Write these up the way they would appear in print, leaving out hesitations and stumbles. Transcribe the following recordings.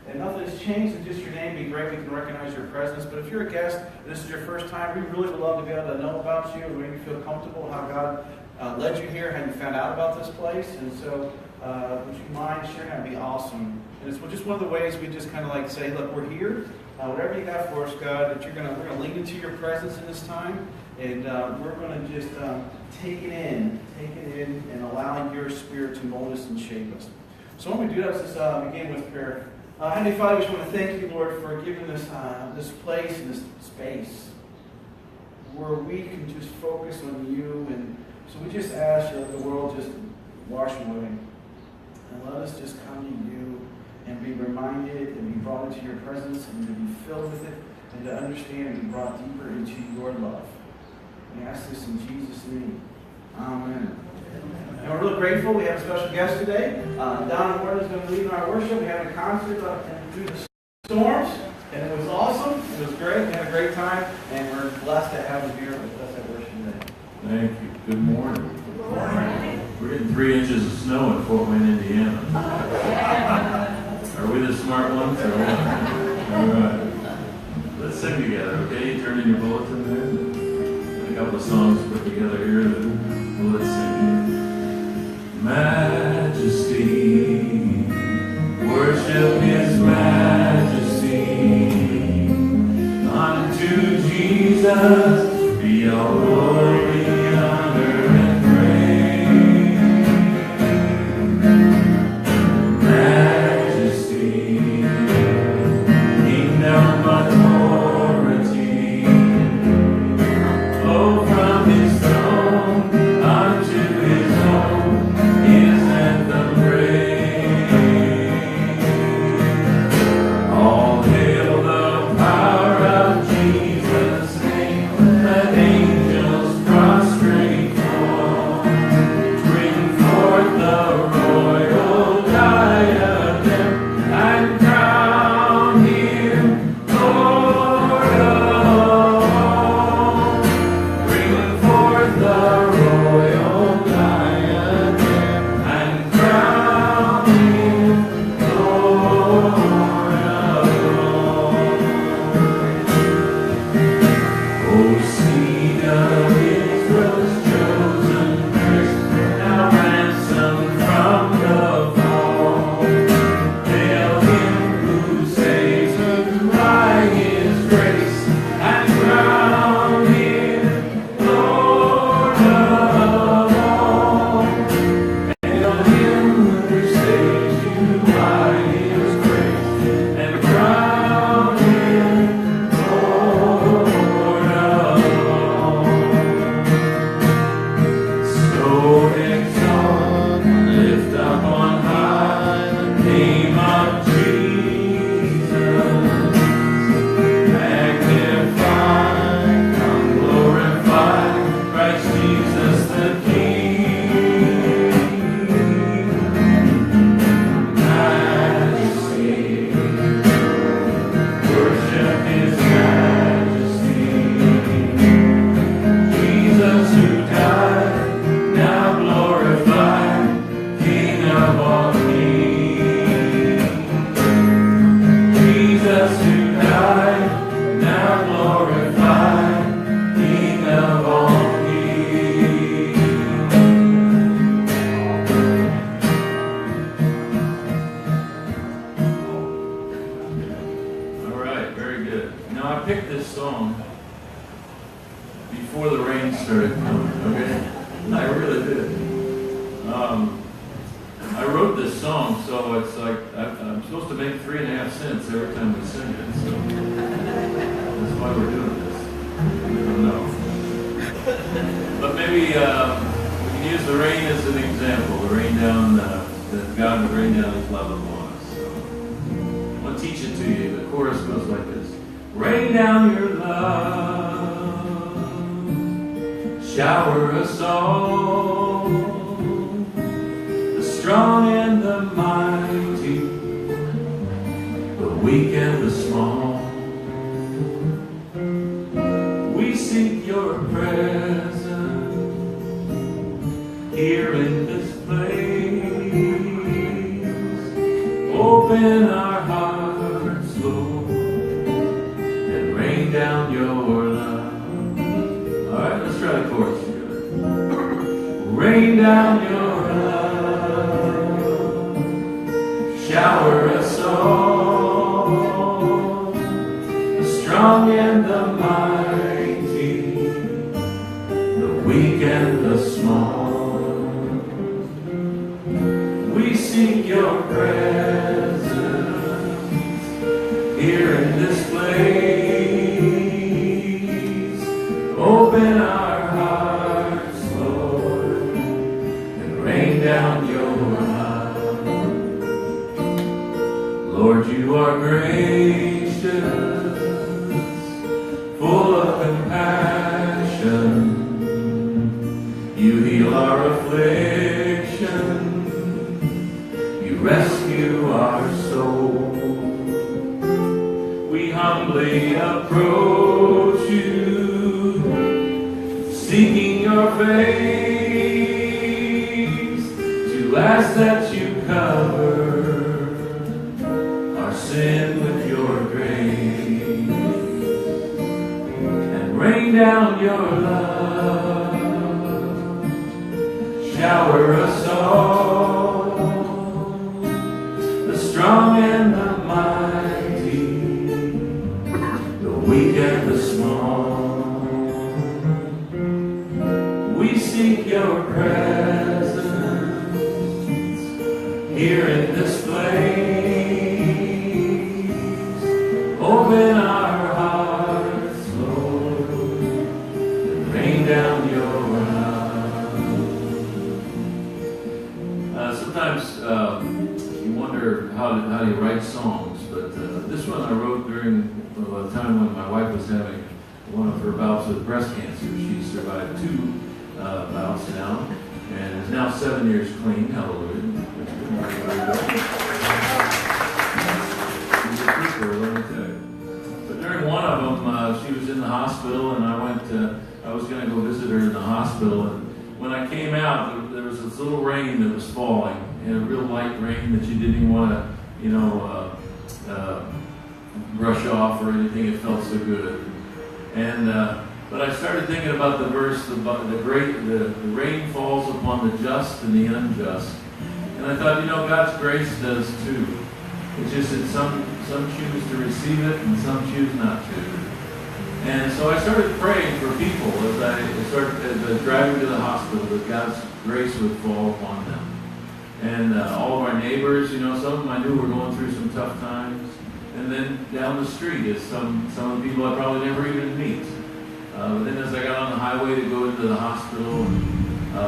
And nothing's changed, it's just your name. It'd be great, we can recognize your presence. But if you're a guest, and this is your first time, we really would love to be able to know about you and make you feel comfortable, how God led you here, how you found out about this place. And so, would you mind sharing? That'd be awesome. And it's just one of the ways we just kind of like say, look, we're here. Whatever you got for us, God, that we're going to lean into your presence in this time. And we're going to just take it in, and allowing your Spirit to mold us and shape us. So when we do that, let's just begin with prayer. Heavenly Father, we just want to thank you, Lord, for giving us this place and this space where we can just focus on you. And so we just ask you, let the world just wash away. And let us just come to you and be reminded and be brought into your presence and to be filled with it and to understand and be brought deeper into your love. We ask this in Jesus' name. Amen. And we're really grateful. We have a special guest today. Donna Ward is going to lead in our worship. We had a concert through the storms, and it was awesome. It was great. We had a great time, and we're blessed to have him here with us at worship today. Thank you. Good morning. Good morning. We're getting 3 inches of snow in Fort Wayne, Indiana. Are we the smart ones or what? All right. Let's sing together, okay? You turn in your bulletin there. A couple of songs put together here that let's sing. Majesty, worship His majesty. Unto Jesus be all glory, honor, and praise. Majesty, kingdom, authority. Oh, from His throne unto His own is anthem praise. All hail the power of Jesus' name. Let angels prostrate fall. Bring forth the royal diadem and crown Him Lord of all. Bring forth the royal diadem and crown Him Lord of all. O seed of Israel's chosen race, now ransomed from the fall, hail Him who saves you by His grace, and crown Him Lord of all. Hail Him who saves you by His grace, and crown Him Lord of all. So exalt, lift up on high the name of Jesus. Magnify, come glorify Christ Jesus the King. Majesty, worship His majesty. Jesus who died, now glorified, King of all kings. Jesus who died, now glorified, King of all kings. All right, very good. Now I picked this song before the rain started coming, okay? I really did. I wrote this song, so it's like I'm supposed to make 3.5 cents every time we sing it, so that's why we're doing this. I don't know. But maybe we can use the rain as an example, the rain down, that God would rain down His love upon us. So I want to teach it to you. The chorus goes like this. Rain down your love, shower us all, the strong and the mighty, the weak and the small. We seek your presence here in this place. Open our hearts Lord, and rain down your love. All right, let's try the chorus together. Rain down your love, shower us all, the strong and the mighty, the weak and the small. We seek your presence here in this place. Open our hearts, Lord, and rain down your love. Lord, you are gracious, full of compassion. You heal our affliction. You rescue our soul. We humbly approach you, seeking your face, to ask that you cover our sin with your grace, and rain down your love, shower us all, the strong and the mighty, the weak and the small. We seek your presence here in this place. Open our hearts, Lord, and rain down your love. Sometimes you wonder how do you write songs, but this one I wrote during a time when my wife was having one of her bouts with breast cancer. She survived 2 bouts now, and is now 7 years clean. Hallelujah. She's a keeper, let me tell you. But during one of them, she was in the hospital, and I was going to go visit her in the hospital, and when I came out, there was this little rain that was falling, and a real light rain that you didn't even want to, brush off or anything. It felt so good. And but I started thinking about the verse about the rain falls upon the just and the unjust. And I thought, God's grace does too. It's just that some choose to receive it and some choose not to. And so I started praying for people as I was driving to the hospital, that God's grace would fall upon them. And all of our neighbors, some of them I knew were going through some tough times. And then down the street is some of the people I probably never even meet. But then as I got on the highway to go into the hospital, I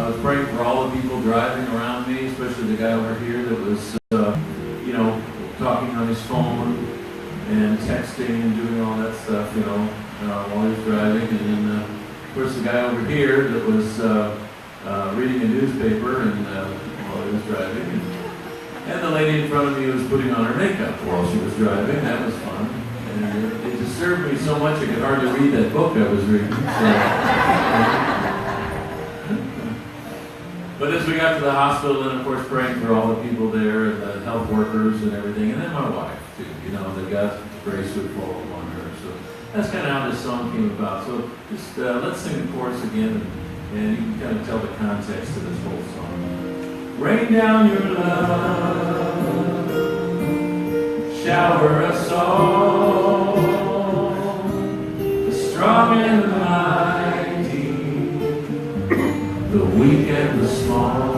was praying for all the people driving around me, especially the guy over here that was, talking on his phone and texting and doing all that stuff, while he was driving. And then, of course, the guy over here that was reading a newspaper and while he was driving. And the lady in front of me was putting on her makeup while she was driving. That was fun. And it disturbed me so much I could hardly read that book I was reading. But as we got to the hospital, and of course praying for all the people there, and the health workers and everything, and then my wife too, that God's grace would fall upon her. So that's kind of how this song came about. So just let's sing the chorus again, and you can kind of tell the context of this whole song. Rain down your love, shower us all, the strong and the mighty, the weak and the small.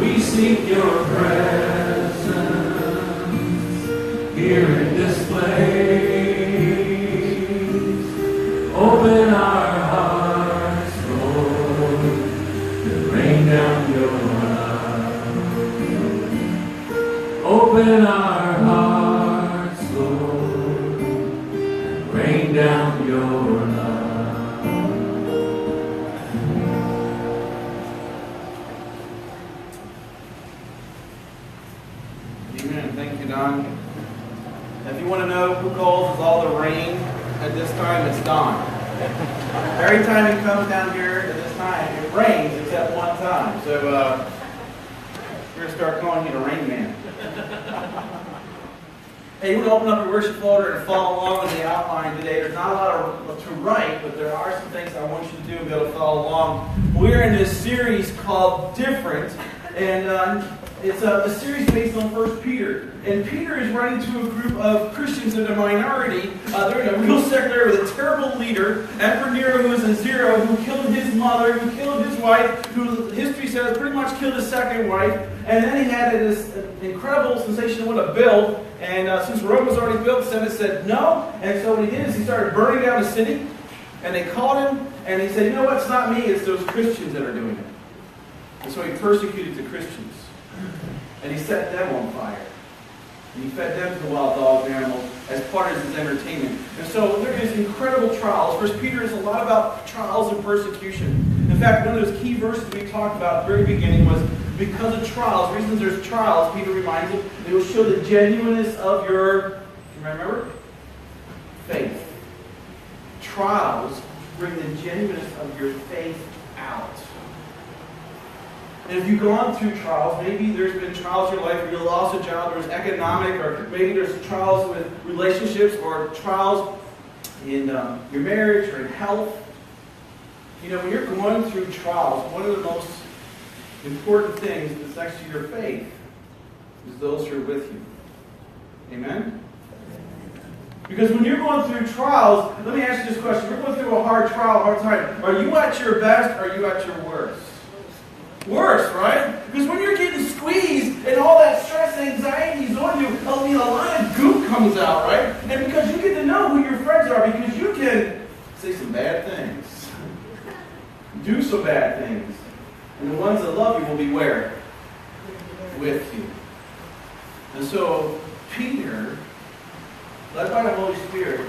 We seek your presence here in this place. Open our hearts, Lord, and rain down your love. Open our hearts, Lord, and rain down your love. Amen. Thank you, Don. If you want to know who causes all the rain at this time, it's Don. Every time he comes down here at this time, it rains except one time. So We're going to start calling you the Rain Man. Hey, you want to open up your worship folder and follow along with the outline today. There's not a lot to write, but there are some things I want you to do and be able to follow along. We're in this series called Different, and it's a series based on 1 Peter. And Peter is writing to a group of Christians in a minority. They're in a real secular with a terrible leader, Emperor Nero, who was a zero, who killed his mother, who killed his wife, who history says pretty much killed his second wife. And then he had this incredible sensation of what a build. And since Rome was already built, the Senate said no. And so what he did is he started burning down the city. And they called him, and he said, you know what, it's not me, it's those Christians that are doing it. And so he persecuted the Christians. And he set them on fire. And he fed them to the wild dogs and animals as part of his entertainment. And so there is incredible trials. 1 Peter is a lot about trials and persecution. In fact, one of those key verses we talked about at the very beginning was, because of trials, reasons there's trials, Peter reminds them, they will show the genuineness of your, do you remember? Faith. Trials bring the genuineness of your faith out. And if you've gone through trials, maybe there's been trials in your life where you lost a job, there's economic, or maybe there's trials with relationships, or trials in your marriage or in health. You know, when you're going through trials, one of the most important things that's next to your faith is those who are with you. Amen? Because when you're going through trials, let me ask you this question. You're going through a hard trial, hard time. Are you at your best or are you at your worst? Worse, right? Because when you're getting squeezed and all that stress and anxiety is on you, a lot of goop comes out, right? And because you get to know who your friends are, because you can say some bad things, do some bad things. And the ones that love you will be where? With you. And so, Peter, led by the Holy Spirit,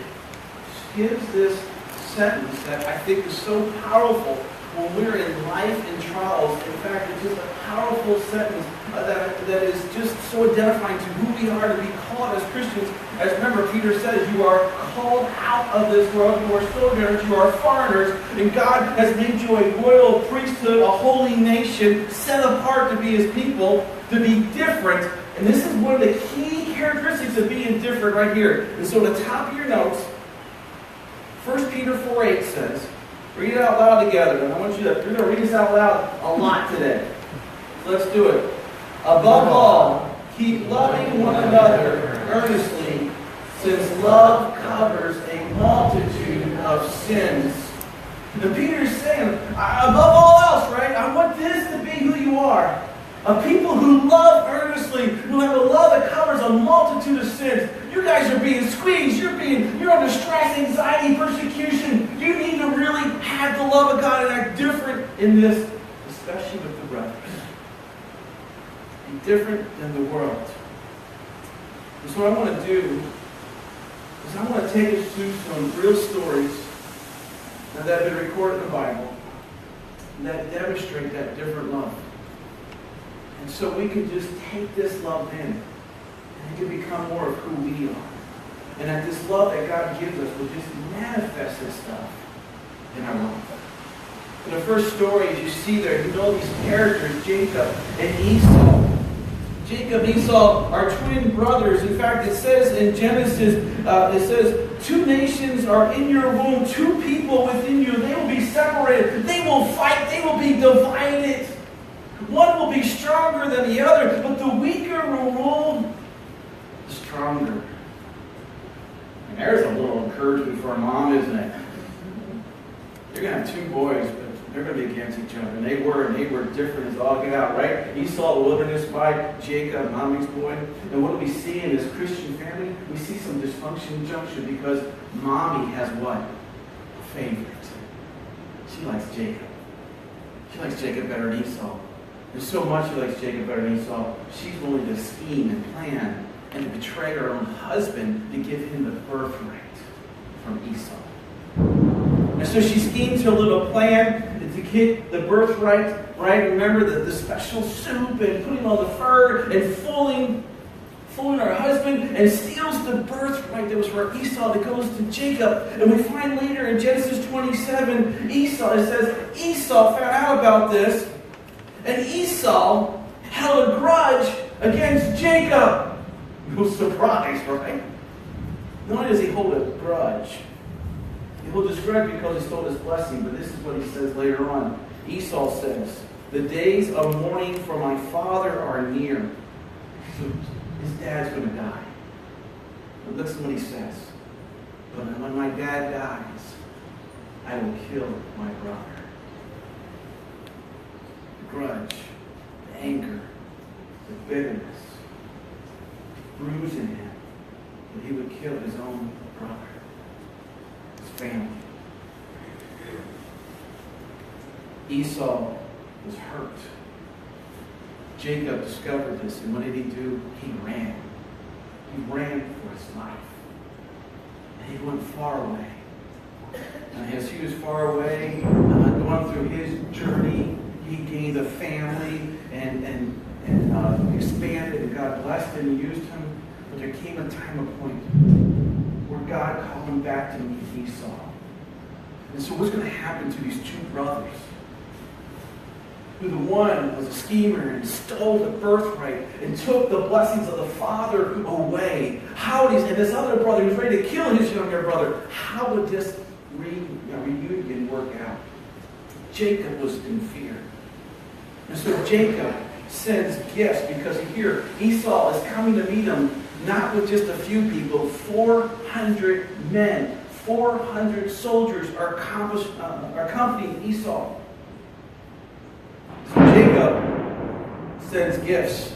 gives this sentence that I think is so powerful when we're in life and trials. In fact, it's just a powerful sentence that is just so identifying to who we are to be called as Christians. As remember, Peter says, you are called out of this world, you are sojourners, you are foreigners, and God has made you a royal priesthood, a holy nation, set apart to be His people, to be different. And this is one of the key characteristics of being different right here. And so at the top of your notes, 1 Peter 4:8 says, read it out loud together. And I want you to, we're going to read this out loud a lot today. So let's do it. Above all, keep loving one another earnestly, since love covers a multitude of sins. And Peter's saying, above all else, right? I want this to be who you are. A people who love earnestly, who have a love that covers a multitude of sins. You guys are being squeezed. You're under stress, anxiety, persecution. You need to really have the love of God and act different in this, especially with the brothers. Be different than the world. And so what I want to do is I want to take us through some real stories that have been recorded in the Bible that demonstrate that different love. And so we can just take this love in, and it can become more of who we are. And that this love that God gives us will just manifest this stuff in our life. In the first story, as you see there, you know these characters, Jacob and Esau. Jacob and Esau are twin brothers. In fact, it says in Genesis, it says, 2 nations are in your womb, 2 people within you. They will be separated. They will fight. They will be divided. One will be stronger than the other, but the weaker will rule the stronger. And there's a little encouragement for a mom, isn't it? You're going to have 2 boys, but they're going to be against each other. And they were different as all get out, right? Esau, the wilderness fight, Jacob, mommy's boy. And what do we see in this Christian family? We see some dysfunction junction because mommy has what? A favorite. She likes Jacob. She likes Jacob better than Esau. There's so much she likes Jacob better than Esau. She's willing to scheme and plan and to betray her own husband to give him the birthright from Esau. And so she schemes her little plan to get the birthright, right? Remember the special soup and putting on the fur and fooling her husband, and steals the birthright that was for Esau that goes to Jacob. And we find later in Genesis 27, it says Esau found out about this. And Esau had held a grudge against Jacob. No surprise, right? Not only does he hold a grudge, he holds his grudge because he stole his blessing, but this is what he says later on. Esau says, the days of mourning for my father are near. So his dad's going to die. But listen what he says. But when my dad dies, I will kill my brother. The grudge, the anger, the bitterness, bruising him, that he would kill his own brother, his family. Esau was hurt. Jacob discovered this, and what did he do? He ran. He ran for his life. And he went far away. And as he was far away, going through his journey, he gained a family and expanded, and God blessed him and used him. But there came a time, a point, where God called him back to meet Esau. And so what's going to happen to these two brothers? Who the one was a schemer and stole the birthright and took the blessings of the father away. And this other brother was ready to kill his younger brother. How would this reunion work out? Jacob was in fear. And so Jacob sends gifts because here Esau is coming to meet him, not with just a few people, 400 men, 400 soldiers are accompanying Esau. So Jacob sends gifts.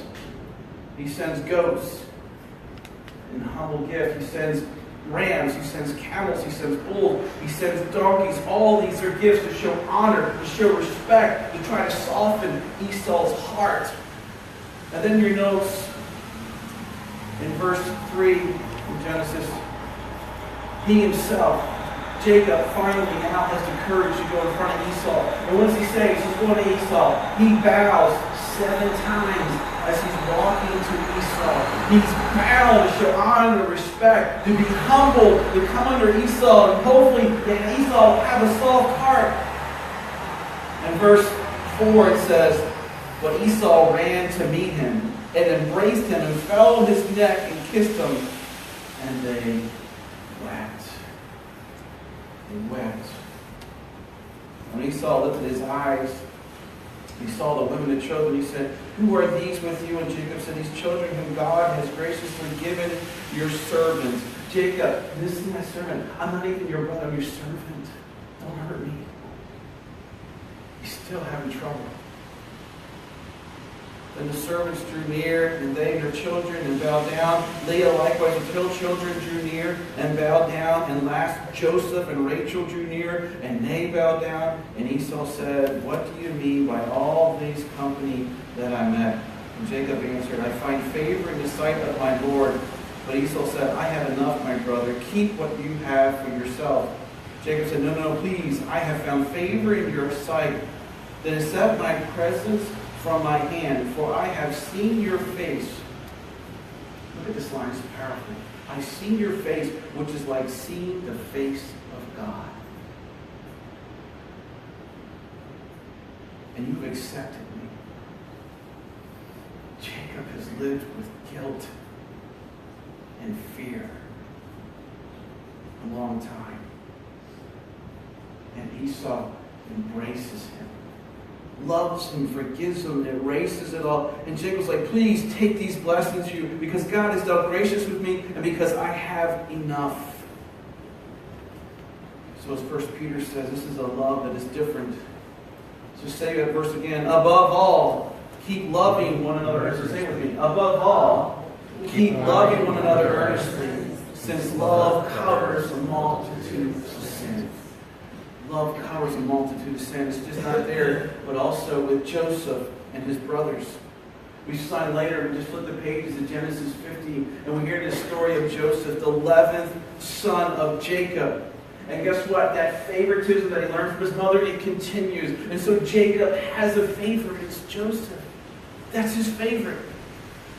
He sends goats in humble gift. He sends rams. He sends camels. He sends bulls. He sends donkeys. All these are gifts to show honor, to show respect, to try to soften Esau's heart. And then your notes in verse 3 in Genesis, he himself, Jacob, finally now has the courage to go in front of Esau. And what does he say? He's going to Esau. He bows 7 times as he's walking to Esau. He's bowed to show honor and respect, to be humble, to come under Esau, and hopefully Esau will have a soft heart. In verse 4 it says, but Esau ran to meet him and embraced him and fell on his neck and kissed him, and they wept. They wept. When Esau lifted his eyes, he saw the women and children. He said, who are these with you? And Jacob said, these children whom God has graciously given your servant. Jacob, this is my servant. I'm not even your brother, I'm your servant. Don't hurt me. He's still having trouble. Then the servants drew near, and they and their children, and bowed down. Leah likewise with her children drew near, and bowed down. And last Joseph and Rachel drew near, and they bowed down. And Esau said, what do you mean by all these company that I met? And Jacob answered, I find favor in the sight of my Lord. But Esau said, I have enough, my brother. Keep what you have for yourself. Jacob said, no, please. I have found favor in your sight. Then accept my presents from my hand, for I have seen your face. Look at this line, it's powerful. I've seen your face, which is like seeing the face of God. And you've accepted me. Jacob has lived with guilt and fear a long time. And Esau embraces him, loves him, forgives him, erases it all. And Jacob's like, please take these blessings to you because God has dealt gracious with me and because I have enough. So as 1 Peter says, this is a love that is different. So say that verse again. Above all, keep loving one another. So say it with me. Above all, keep loving one another earnestly, since love covers a multitude of sins. Love covers a multitude of sins. It's just not there, but also with Joseph and his brothers. We find later, we just flip the pages to Genesis 50, and we hear this story of Joseph, the 11th son of Jacob. And guess what? That favoritism that he learned from his mother, it continues. And so Jacob has a favorite. It's Joseph. That's his favorite.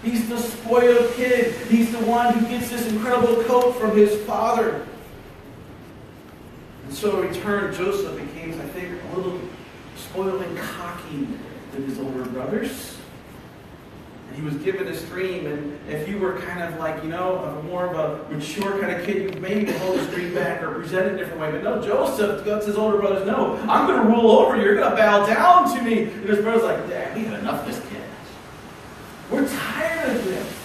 He's the spoiled kid. He's the one who gets this incredible coat from his father. And so in return, Joseph became, I think, a little spoiled and cocky than his older brothers. And he was given this dream, and if you were kind of like, more of a mature kind of kid, you maybe hold his dream back or present it a different way. But no, Joseph goes to his older brothers, no, I'm going to rule over you. You're going to bow down to me. And his brother's like, Dad, we had enough of this kid. We're tired of this.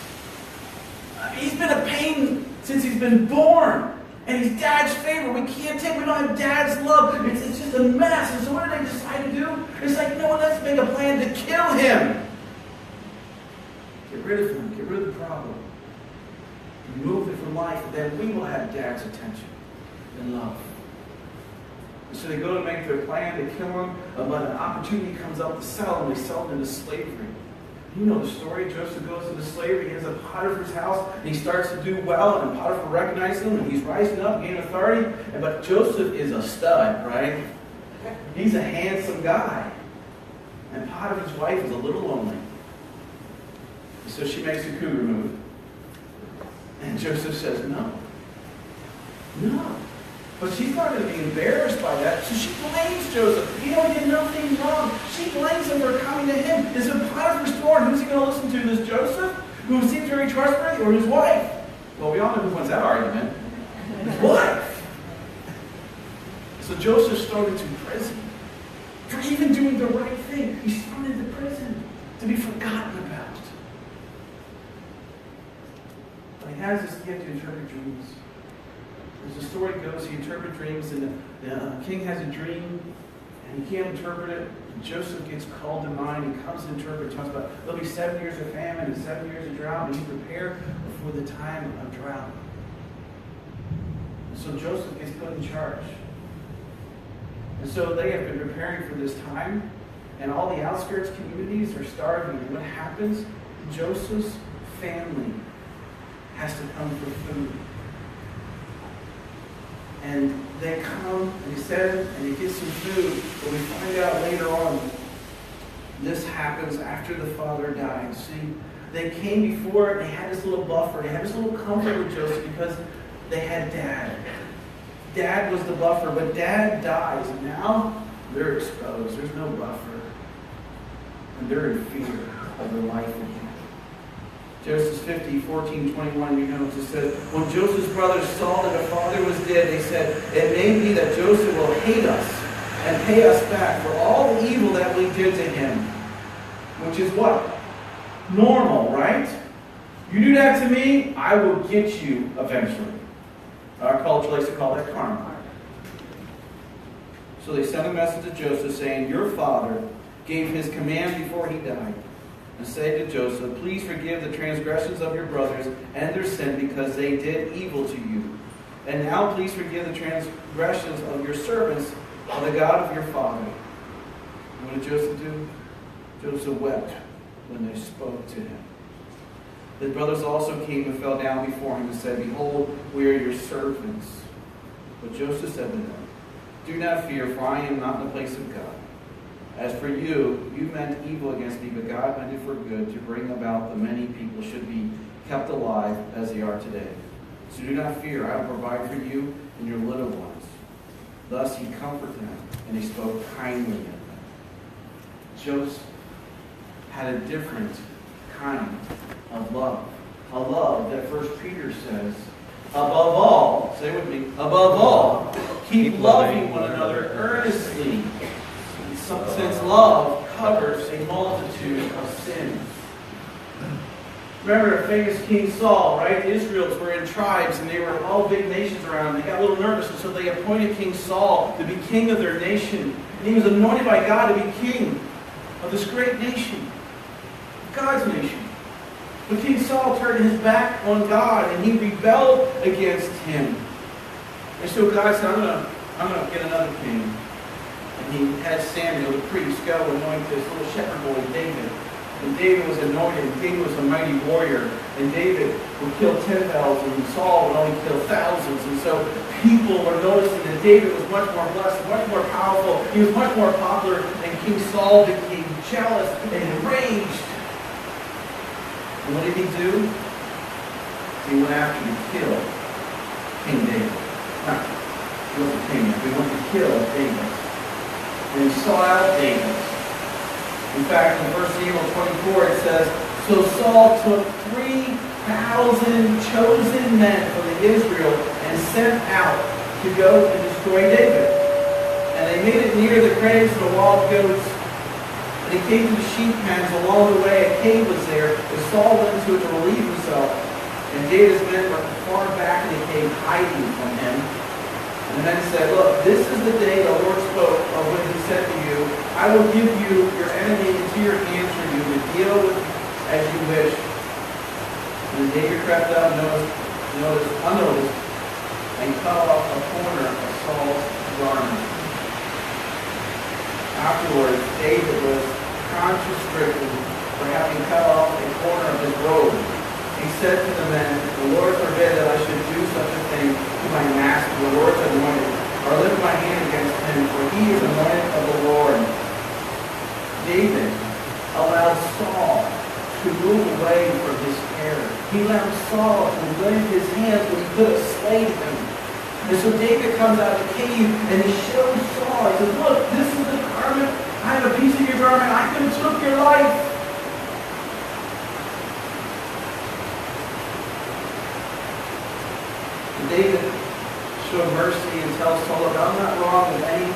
He's been a pain since he's been born. And he's Dad's favorite. We don't have Dad's love. It's just a mess. And so what did they decide to do? It's like, let's make a plan to kill him. Get rid of him. Get rid of the problem. Remove it from life, and then we will have Dad's attention and love. And so they go to make their plan to kill him, but an opportunity comes up to sell him. They sell him into slavery. You know the story. Joseph goes into slavery. He ends up Potiphar's house, and he starts to do well, and Potiphar recognizes him, and he's rising up, gaining authority. But Joseph is a stud, right? He's a handsome guy. And Potiphar's wife is a little lonely. So she makes a cougar move. And Joseph says, no. But she's not going to be embarrassed by that. So she blames Joseph. He did nothing wrong. She blames him for coming to him. Is it Potiphar's store? Who's he going to listen to? This Joseph, who seems very trustworthy, or his wife? Well, we all know who wins that argument. His wife. So Joseph's thrown into prison for even doing the right thing. He's thrown into prison to be forgotten about. But he has this gift to interpret dreams. As the story goes, he interprets dreams, and the king has a dream, and he can't interpret it. And Joseph gets called to mind and comes to interpret. Talks about there'll be 7 years of famine and 7 years of drought, and he prepared for the time of drought. And so Joseph gets put in charge. And so they have been preparing for this time, and all the outskirts communities are starving. And what happens? Joseph's family has to come for food. And they come, and he said, and he gets some food. But we find out later on, this happens after the father died. See, they came before, and they had this little buffer. They had this little comfort with Joseph because they had Dad. Dad was the buffer, but Dad dies. And now they're exposed. There's no buffer. And they're in fear of their life again. Genesis 50, 14, 21, it says, when Joseph's brothers saw that their father was dead, they said, it may be that Joseph will hate us and pay us back for all the evil that we did to him. Which is what? Normal, right? You do that to me, I will get you eventually. Our culture likes to call that karma. So they sent a message to Joseph saying, your father gave his command before he died. And say to Joseph, please forgive the transgressions of your brothers and their sin because they did evil to you. And now please forgive the transgressions of your servants of the God of your father. And what did Joseph do? Joseph wept when they spoke to him. The brothers also came and fell down before him and said, behold, we are your servants. But Joseph said to them, do not fear, for I am not in the place of God. As for you, you meant evil against me, but God meant it for good, to bring about that many people should be kept alive as they are today. So do not fear, I will provide for you and your little ones. Thus he comforted them, and he spoke kindly of them. Joseph had a different kind of love. A love that 1 Peter says, above all, say with me, above all, keep loving one another earnestly, since love covers a multitude of sins. Remember the famous King Saul, right? The Israelites were in tribes, and they were all big nations around. They got a little nervous, and so they appointed King Saul to be king of their nation. And he was anointed by God to be king of this great nation, God's nation. But King Saul turned his back on God, and he rebelled against him. And so God said, I'm going to get another king. And he had Samuel, the priest, go anoint this little shepherd boy, David. And David was anointed. David was a mighty warrior. And David would kill 10,000, and Saul would only kill thousands. And so people were noticing that David was much more blessed, much more powerful. He was much more popular. And King Saul became jealous and enraged. And what did he do? He went after to kill King David. He wasn't king yet. He wanted to kill David. And he sought out David. In fact, in verse 24 it says, So Saul took 3,000 chosen men from Israel and sent out to go and destroy David. And they made it near the graves of the wild goats. And he came to the sheep pens. Along the way, a cave was there. And Saul went into it to relieve himself. And David's men were far back in the cave, hiding from him. And the men said, look, this is the day the Lord spoke of when he said to you, I will give you your enemy into your hands for you to deal with as you wish. And David crept up, unnoticed, and cut off a corner of Saul's garment. Afterwards, David was conscience-stricken for having cut off a corner of his robe. He said to the men, the Lord forbid that I should do such a thing to my master, the Lord's anointed, or lift my hand against him, for he is anointed of the Lord. David allowed Saul to move away from his terror. He allowed Saul to wave his hands when he could have slayed him. And so David comes out of the cave and he shows Saul. He says, look, this is the garment. I have a piece of your garment. I could have took your life. David showed mercy and tells Saul, look, I'm not wrong with any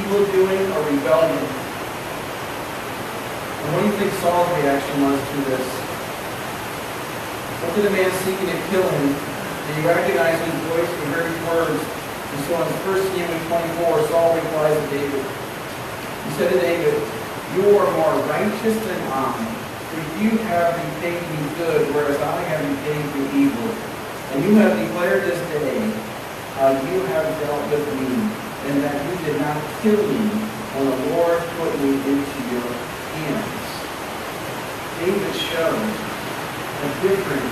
evil doing or rebellion. And what do you think Saul's reaction was to this? What did the man seeking to kill him? Did he recognize his voice and heard his words? And so in 1 Samuel 24, Saul replies to David. He said to David, you are more righteous than I, for you have repaid me good, whereas I have repaid you evil. And you have declared this day how you have dealt with me, and that you did not kill me when the Lord put me into your hands. David shows a different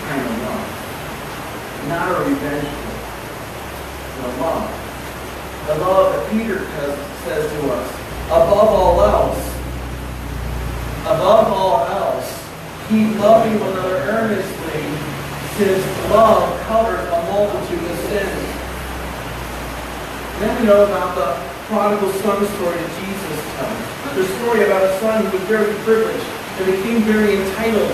kind of love. Not a revengeful, but a love. The love that Peter says to us, above all else, keep loving one another earnestly, since love covers a multitude of sins. Then we know about the prodigal son story that Jesus tells. The story about a son who was very privileged and became very entitled,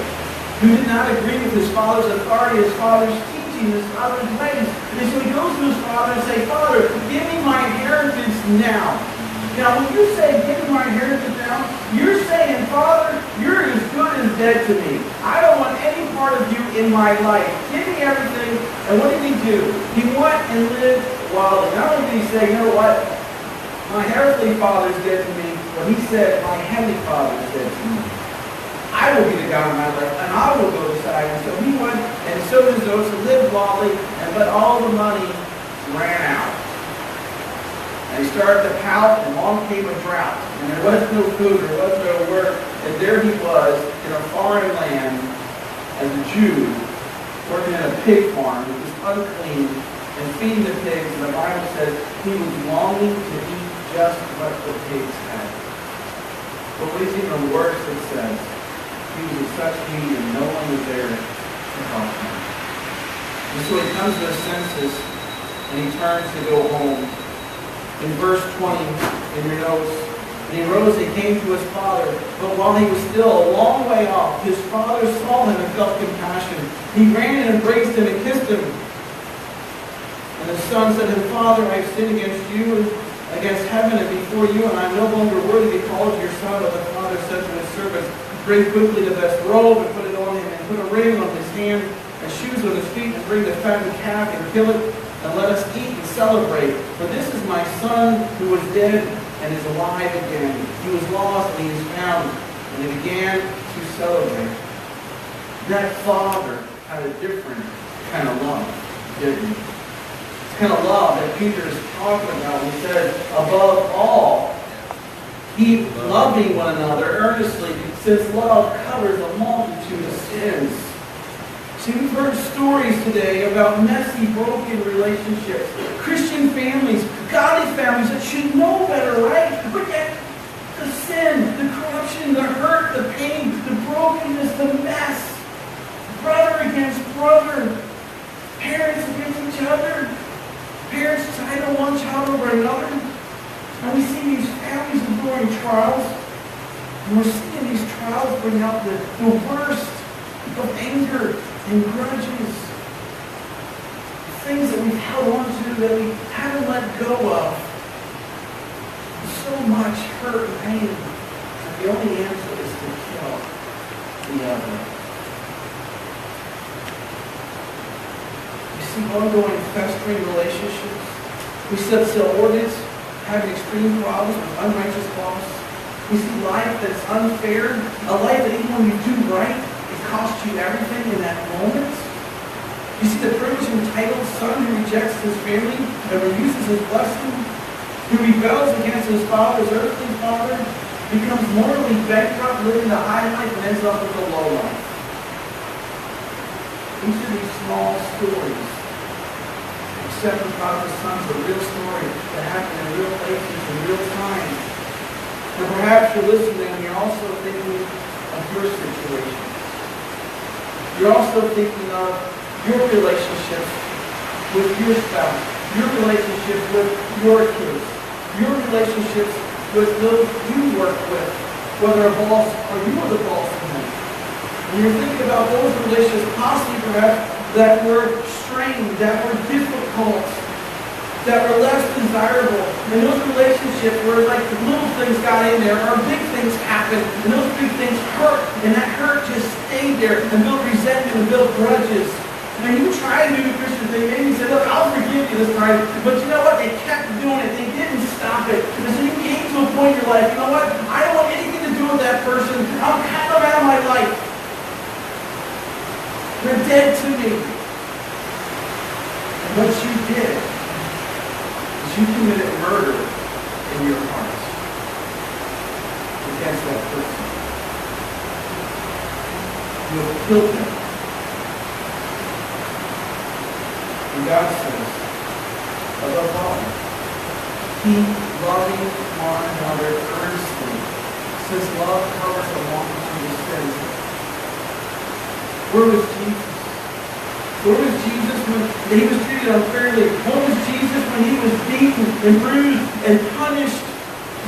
who did not agree with his father's authority, his father's teaching, his father's ways. And so he goes to his father and says, Father, give me my inheritance now. Now, when you say, give me my inheritance now, you're saying, Father, you're as good as dead to me. I don't want any part of you in my life. Give me everything. And what did he do? He went and lived wildly. Not only did he say, you know what, my earthly father's dead to me, but he said, my heavenly father is dead to me. I will be the God of my life, and I will go beside him. So he went and sowed his oats and lived wildly, but all the money ran out. And he started to pout, and along came a drought. And there was no food, there was no work. And there he was in a foreign land as a Jew, working in a pig farm, which was unclean, and feeding the pigs. And the Bible says he was longing to eat just what the pigs had. But what is even worse, it says, he was in such need and no one was there to help him. And so he comes to his senses, and he turns to go home. In verse 20, in your notes, and he rose and came to his father. But while he was still a long way off, his father saw him and felt compassion. He ran and embraced him and kissed him. And the son said to him, Father, I have sinned against you, against heaven and before you, and I am no longer worthy to be called your son. But the father said to his servants, bring quickly the best robe and put it on him, and put a ring on his hand and shoes on his feet, and bring the fattened calf and kill it. And let us eat and celebrate. For this is my son who was dead and is alive again. He was lost and he is found. And they began to celebrate. That father had a different kind of love, didn't he? It's kind of love that Peter is talking about when he says, above all, keep loving one another earnestly, since love covers a multitude of sins. See, we've heard stories today about messy, broken relationships, Christian families, godly families that should know better, right? But yet, the sin, the corruption, the hurt, the pain, the brokenness, the mess, brother against brother, parents against each other, parents idle one child over another. And we see these families enduring trials, and we're seeing these trials trials bring out the worst of anger and grudges. Things that we've held on to that we haven't let go of. So much hurt and pain. And the only answer is to kill the other. You see ongoing festering relationships. We see ordinance having extreme problems with unrighteous laws. We see life that's unfair. A life that even when you do right, it costs you everything in that moment. You see the privileged and entitled son who rejects his family and refuses his blessing, who rebels against his father's earthly father, becomes morally bankrupt, living the high life, and ends up with the low life. Each of these small stories, except for Prodigal Son's a real story that happened in real places in real time. And perhaps you're listening and you're also thinking of your situation. You're also thinking of your relationship with your spouse, your relationship with your kids, your relationships with those you work with, whether a boss or you are the boss of them. And you're thinking about those relationships possibly perhaps that were strained, that were difficult, that were less desirable. And those relationships where like the little things got in there or big things happened, and those big things hurt, and that hurt just stayed there and built resentment and built grudges. And you tried to do the Christian thing. Maybe you said, look, I'll forgive you this time. But you know what? They kept doing it. They didn't stop it. And so you came to a point in your life, you know what? I don't want anything to do with that person. I'm cutting them out of my life. They're dead to me. And what you did is you committed murder in your heart against that person. You have killed them. And God says, above all, keep loving one another earnestly, since love covers a multitude of sins. Where was Jesus? Where was Jesus when he was treated unfairly? Where was Jesus when he was beaten and bruised and punished?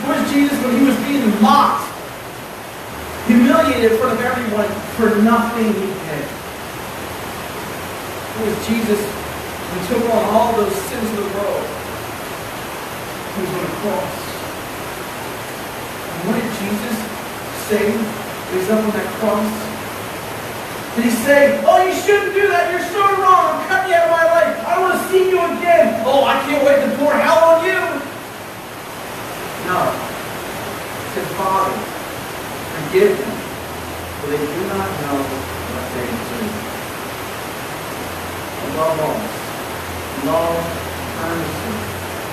Where was Jesus when he was being mocked, humiliated in front of everyone for nothing he did? Where was Jesus when he took on all those sins of the world? He was on a cross. And what did Jesus say when he was up on that cross? Did he say, oh, you shouldn't do that, you're so wrong, I'm cutting you out of my life, I want to see you again, oh, I can't wait to pour hell on you? No. He said, Father, forgive them, for they do not know what they do. Above all, love earnestly,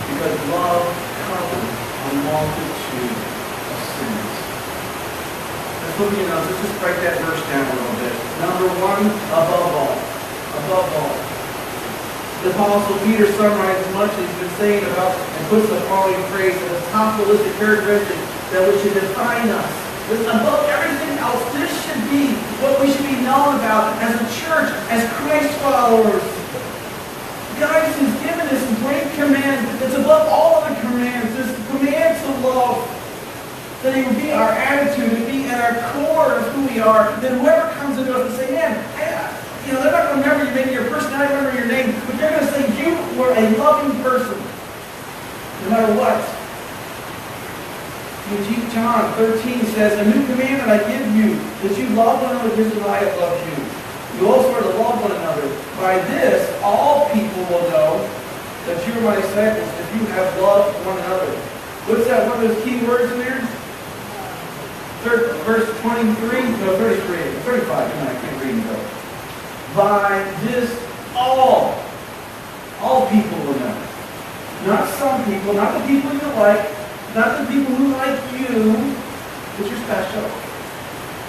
because love covers a multitude of sins. Let's look at your notes. Let's just break that verse down a little bit. Number one, above all. Above all. The Apostle Peter summarizes much as he's been saying about and puts the following phrase at the top of the list of characteristics that which should define us. This, above everything else, this should be what we should be known about as a church, as Christ followers. God has given this great command that's above all other commands. This command to love. That it would be our attitude, it would be at our core of who we are. Then whoever comes into us and say, man, they're not going to remember you, maybe your personality, remember your name, but they're going to say you were a loving person, no matter what. John 13 says, a new commandment I give you, that you love one another just as I have loved you. You also are to love one another. By this, all people will know that you are my disciples, if you have loved one another. What's that? One of those key words in there? Verse 23, no, 33, 35. I can't read it though. By this, all people will know. Not some people, not the people you like, not the people who like you, but you're special.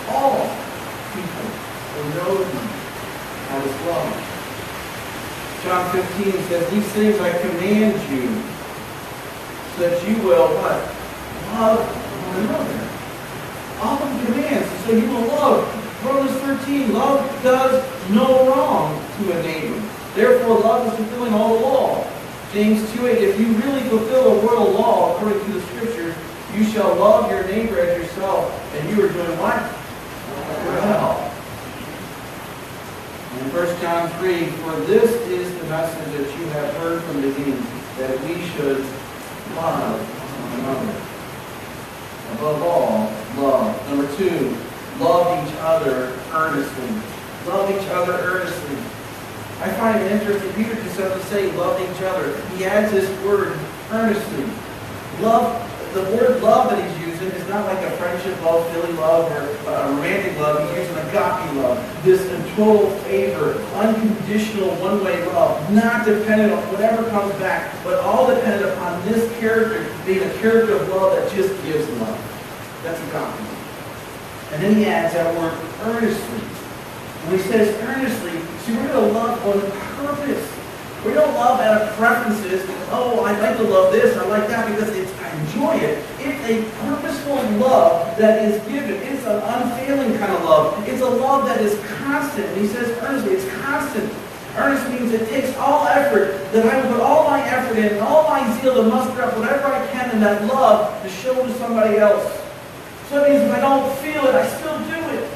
All people will know you as love. John 15 says, these things I command you, so that you will what? Love one another. All of the commands. So you will love. Romans 13, love does no wrong to a neighbor. Therefore, love is fulfilling all the law. James 2:8, if you really fulfill the royal law according to the Scriptures, you shall love your neighbor as yourself. And you are doing what? well. In 1 John 3, for this is the message that you have heard from the beginning, that we should love one another. Above all, love. Number 2, love each other earnestly. Love each other earnestly. I find it interesting. Peter just doesn't say love each other. He adds this word earnestly. Love, the word love that he's using is not like a friendship love, Philly love, or a romantic love. He's using agape love. This in total favor, unconditional, one-way love, not dependent on whatever comes back, but all dependent upon this character being a character of love that just gives love. That's agape. And then he adds that word earnestly. When he says earnestly, see, we're going to love on purpose. We don't love out of preferences. Oh, I like to love this, I like that because I enjoy it. It's a purposeful love that is given. It's an unfailing kind of love. It's a love that is constant. And he says earnestly, it's constant. Earnest means it takes all effort, that I will put all my effort in and all my zeal to muster up whatever I can in that love to show to somebody else. So that means if I don't feel it, I still do it.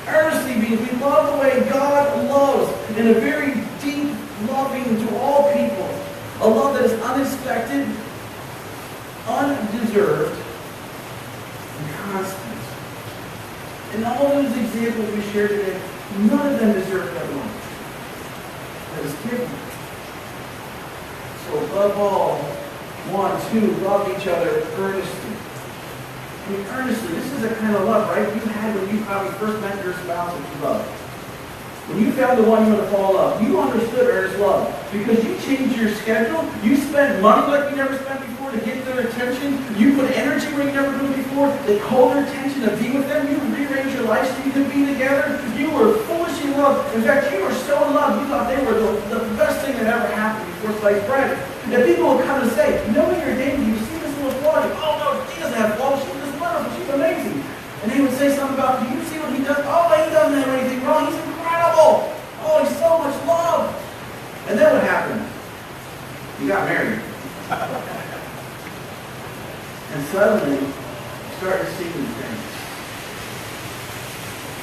Earnestly means we love the way God loves in a very deep loving to all people. A love that is unexpected, undeserved, and constant. And all those examples we shared today, none of them deserve that love that is given. So above all, 1, 2, love each other earnestly. I mean, earnestly, this is the kind of love, right, you had when you probably first met your spouse that you loved. When you found the one you want to fall in love, you understood earnest love. Because you changed your schedule, you spent money like you never spent before to get their attention, you put energy where you never put before, they called their attention to be with them, you rearranged your life so you could be together, you were foolishly in love. In fact, you were so in love, you thought they were the best thing that ever happened before sliced bread. And people would come and say, you know when you're dating, you see this little flaw, you go, oh no, she doesn't have flaws, she's just wonderful, she's amazing. And they would say something about, do you see what he does? Oh, he doesn't have anything wrong, he's incredible. Oh, he's so much love. And then what happened? You got married. And suddenly, you started seeing things.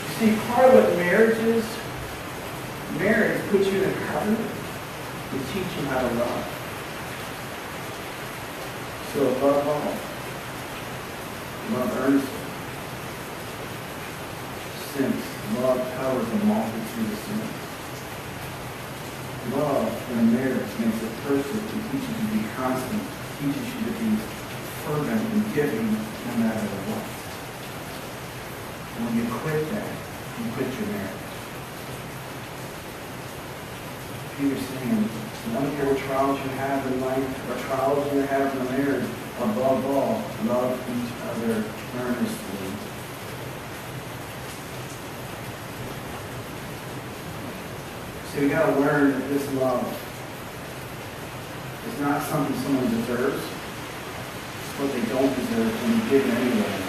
You see, part of what marriage is, marriage puts you in a covenant to teach you how to love. So above all, love earnestly. Since love covers a multitude of sins. Love in a marriage makes it perfect and teaches you to be constant, teaches you to be fervent and giving no matter what. And when you quit that, you quit your marriage. Peter's saying, I don't care what trials you have in life or trials you have in a marriage, above all, love each other earnestly. So we got to learn that this love is not something someone deserves. It's what they don't deserve when you give it anyway.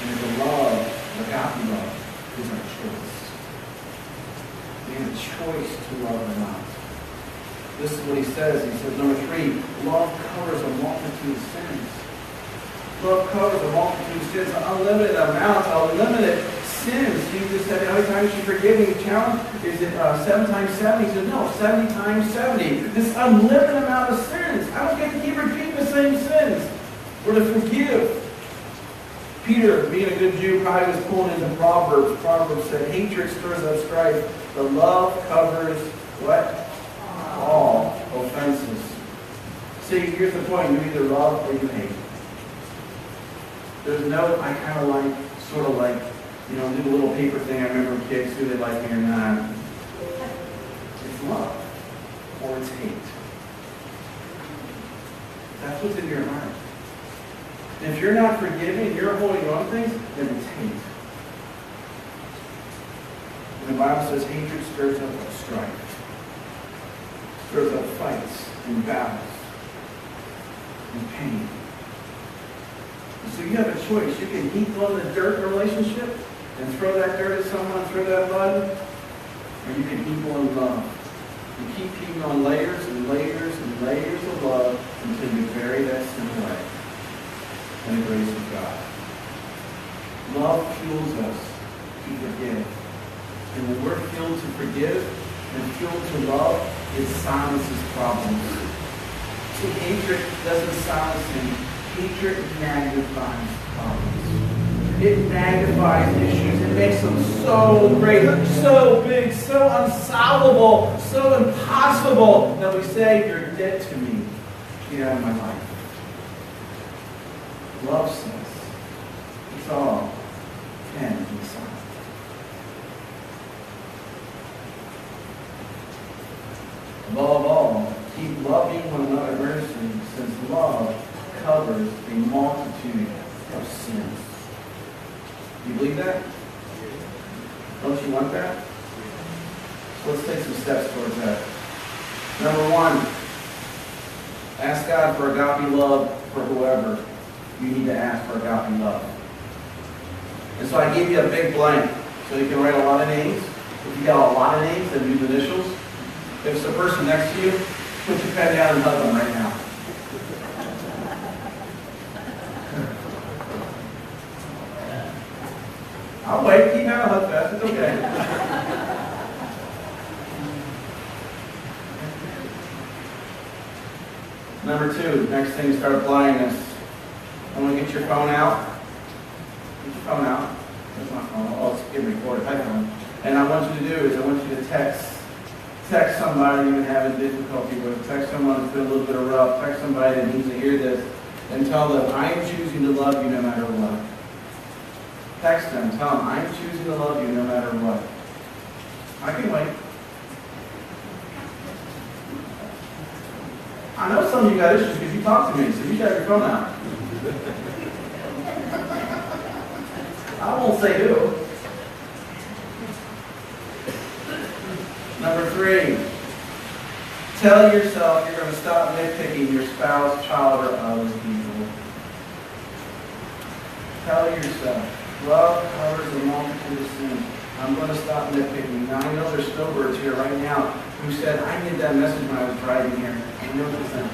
And the love, the agape love, is our choice. We have a choice to love or not. This is what he says. He says, number 3, love covers a multitude of sins. Love covers a multitude of sins, unlimited amounts, unlimited sins. Jesus said, how many times you forgive me? Challenge? Is it 7 times 70? He said, no, 70 times 70. This unlimited amount of sins. I don't get to keep repeating the same sins. Or to forgive. Peter, being a good Jew, probably was pulling into Proverbs. Proverbs said, hatred stirs up strife, but love covers what? All offenses. See, here's the point. You either love or you hate. There's no, I kind of like, sort of like, you know, do the little paper thing. I remember kids, do they like me or not? It's love or it's hate. That's what's in your heart. And if you're not forgiving, you're holding on to things, then it's hate. And the Bible says hatred stirs up strife, stirs up fights and battles and pain. And so you have a choice. You can heap on the dirt in a relationship and throw that dirt at someone, throw that mud, or you can heap on love. You keep heaping on layers and layers and layers of love until you bury that sin away in the grace of God. Love fuels us to forgive. And when we're filled to forgive and filled to love, it silences problems. See, hatred doesn't silence him. Hatred magnifies problems. It magnifies issues. It makes them so great, so big, so unsolvable, so impossible that we say, you're dead to me. Get out of my life. Love says, it's all can be silent. Above all, keep loving one another earnestly, since love covers a multitude of sins. Do you believe that? Don't you want that? So let's take some steps towards that. Number one, ask God for agape love for whoever you need to ask for agape love. And so I gave you a big blank so you can write a lot of names. If you got a lot of names, then use initials. If it's the person next to you, put your pen down and hug them right now. I'll wait. Keep having a hug fest. It's okay. Number two, next thing is start applying this. I want to get your phone out. Get your phone out. That's my phone. Oh, it's getting recorded. Hi, phone. And I want you to do is I want you to text somebody you've been having difficulty with. Text someone that's been a little bit rough. Text somebody that needs to hear this. And tell them, I am choosing to love you no matter what. Text them. Tell them, I am choosing to love you no matter what. I can wait. I know some of you got issues because you talk to me, so you got your phone out. I won't say who. Number three, tell yourself you're going to stop nitpicking your spouse, child, or other people. Tell yourself, love covers a multitude of sins. I'm going to stop nitpicking. Now, I know there's snowbirds here right now who said, I needed that message when I was driving here. I know this thing.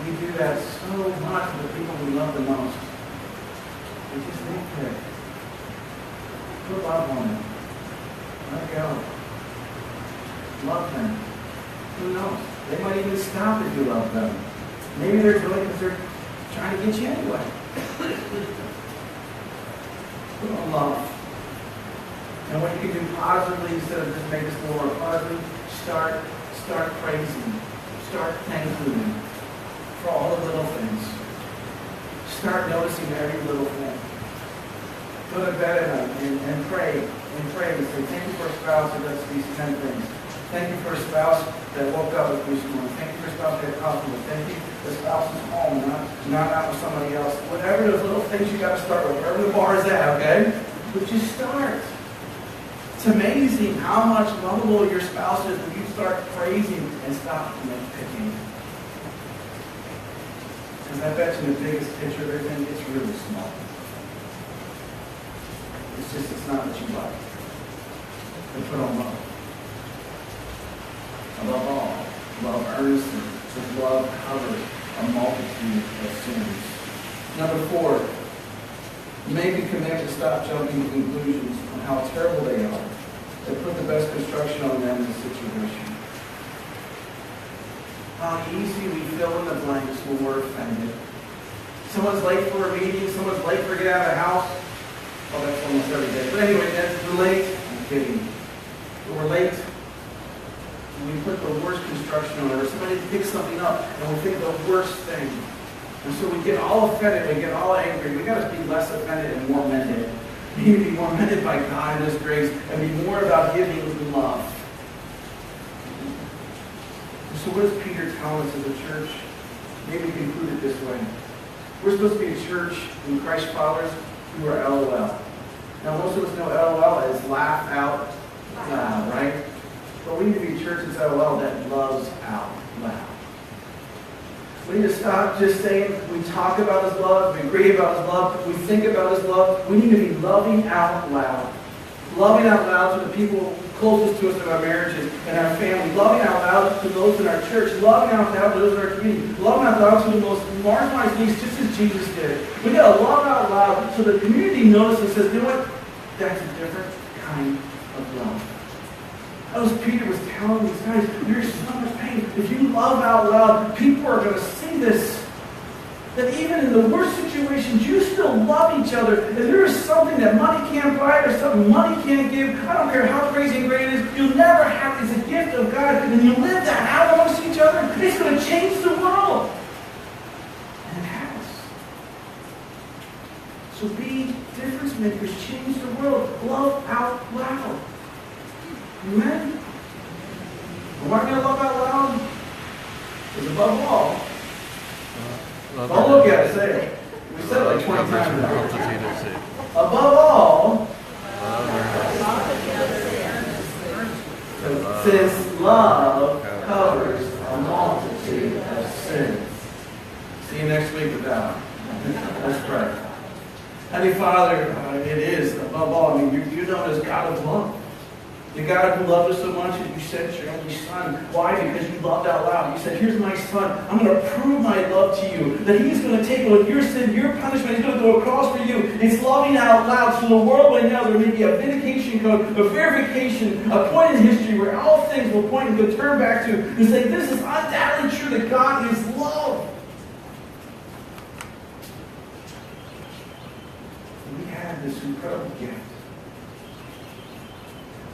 We do that so much with the people we love the most. We just nitpick. Put love on them. Let go. Love them. Who knows? They might even stop if you love them. Maybe they're doing it because they're trying to get you anyway. Put on love. And what you can do positively, instead of just make this more positive, start praising. Start thanking Him for all the little things. Start noticing every little thing. Go to bed at night and pray. And pray and say, thank you for a spouse that does these 10 things. Thank you for a spouse that woke up with me this morning. Thank you for a spouse that had coffee with. Thank you for a spouse who's home, not out with somebody else. Whatever those little things you got to start with, wherever the bar is at, okay? But just start. It's amazing how much lovable your spouse is when you start praising and stop nitpicking. Because I bet you in the biggest picture of everything, it's really small. It's not what you like. But put on love. Above all, love earnestly, because love covers a multitude of sins. Number 4, make a commitment to stop jumping to conclusions on how terrible they are, and put the best construction on them in the situation. How easy we fill in the blanks when we're offended. Someone's late for a meeting, someone's late for getting out of the house. Oh, that's almost every day. But anyway, we're late. I'm kidding. But we're late. And we put the worst construction on it. Or somebody picks something up and we think the worst thing. And so we get all offended, we get all angry. We got to be less offended and more mended. We need to be more mended by God and His grace and be more about giving love. So what does Peter tell us as a church? Maybe we conclude it this way. We're supposed to be a church in Christ followers who are LOL. Now most of us know LOL is laugh out loud, right? But we need to be a church that's LOL that loves out loud. We need to stop just saying we talk about His love, we agree about His love, we think about His love. We need to be loving out loud. Loving out loud to the people closest to us in our marriages and our family. Loving out loud to those in our church. Loving out loud to those in our community. Loving out loud to the most marginalized needs, just as Jesus did. We got to love out loud so the community notices and says, you know what? That's a different kind of love. As Peter was telling these guys, there's so much pain. If you love out loud, people are going to see this. That even in the worst situations, you still love each other. And there is something that money can't buy or something money can't give. I don't care how crazy and great it is. You'll never have it. It's a gift of God. And you live that out amongst each other. It's going to change the world. And it has. So be difference makers. Change the world. Love out loud. Amen? And why are we going to love out loud? Because above all, don't look at it, say it. We said it like 20 times now. Above all, since love covers a multitude of sins. See you next week with that. Let's pray. Heavenly Father, it is above all. I mean, you're known as God of love. The God who loved us so much that you sent your only Son. Why? Because you loved out loud. You said, here's my Son. I'm going to prove my love to you. That he's going to take on your sin, your punishment. He's going to go across for you. It's loving out loud. So the world right now, there may be a vindication code, a verification, a point in history where all things will point and go turn back to and say, this is undoubtedly true that God is love. And we have this incredible gift.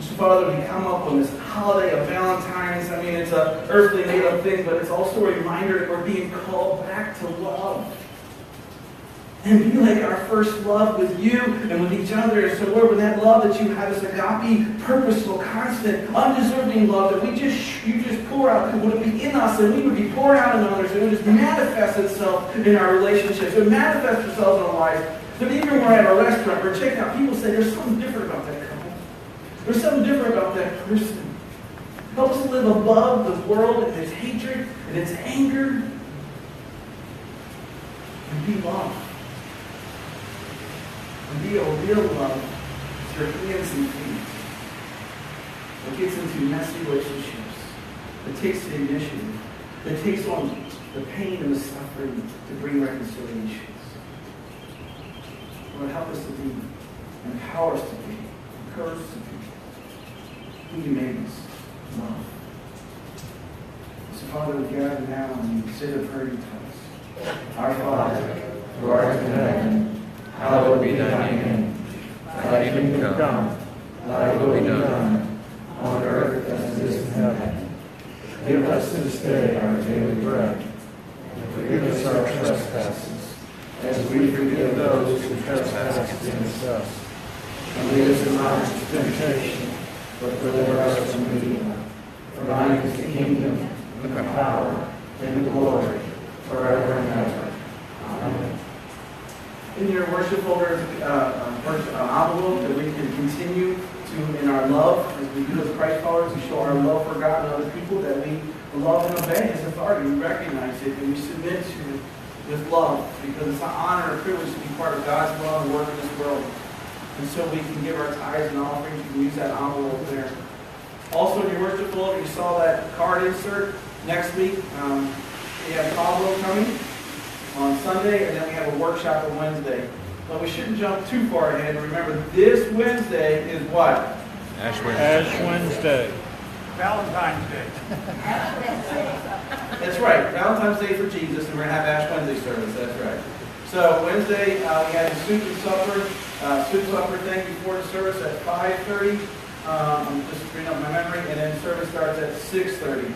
So, Father, we come up on this holiday of Valentine's. I mean, it's an earthly made-up thing, but it's also a reminder that we're being called back to love. And be like our first love with you and with each other. So, Lord, with that love that you have, this agape, purposeful, constant, undeserving love that you just pour out, would it be in us and we would be pouring out in others. It would just manifest itself in our relationships. It would manifest itself in our lives. But even when we're at a restaurant, we're checking out, people say there's something different about that couple. There's something different about that person. Help us live above the world and its hatred and its anger. And be love. And be a real love with your hands and feet. That gets into messy relationships. That takes the initiative. That takes on the pain and the suffering to bring reconciliations. Lord, help us to be. Empower us to be. Encourage us to be. Who you made us love. So, Father, we gather now and we say the prayer you taught us. Our Father, who art in heaven, hallowed be thy name. Thy kingdom come, thy will be done, on earth as it is in heaven. Give us this day our daily bread, and forgive us our trespasses, as we forgive those who trespass against us. And lead us not into temptation, but deliver us from evil. For thine is the kingdom, and the power, and the glory, forever and ever. Amen. In your worship folder, envelope that we can continue to, in our love, as we do as Christ followers, we show our love for God and other people, that we love and obey His authority. We recognize it, and we submit to it with love, because it's an honor and a privilege to be part of God's love and work in this world. And so we can give our tithes and offerings. You can use that envelope there. Also, in your worship folder, you saw that card insert. Next week, we have Pablo coming on Sunday, and then we have a workshop on Wednesday. But we shouldn't jump too far ahead. Remember, this Wednesday is what? Ash Wednesday. Ash Wednesday. Valentine's Day. That's right. Valentine's Day for Jesus, and we're going to have Ash Wednesday service. That's right. So Wednesday, we had a soup and supper. Thank you for the service at 5:30. I'm just bringing up my memory, and then service starts at 6:30.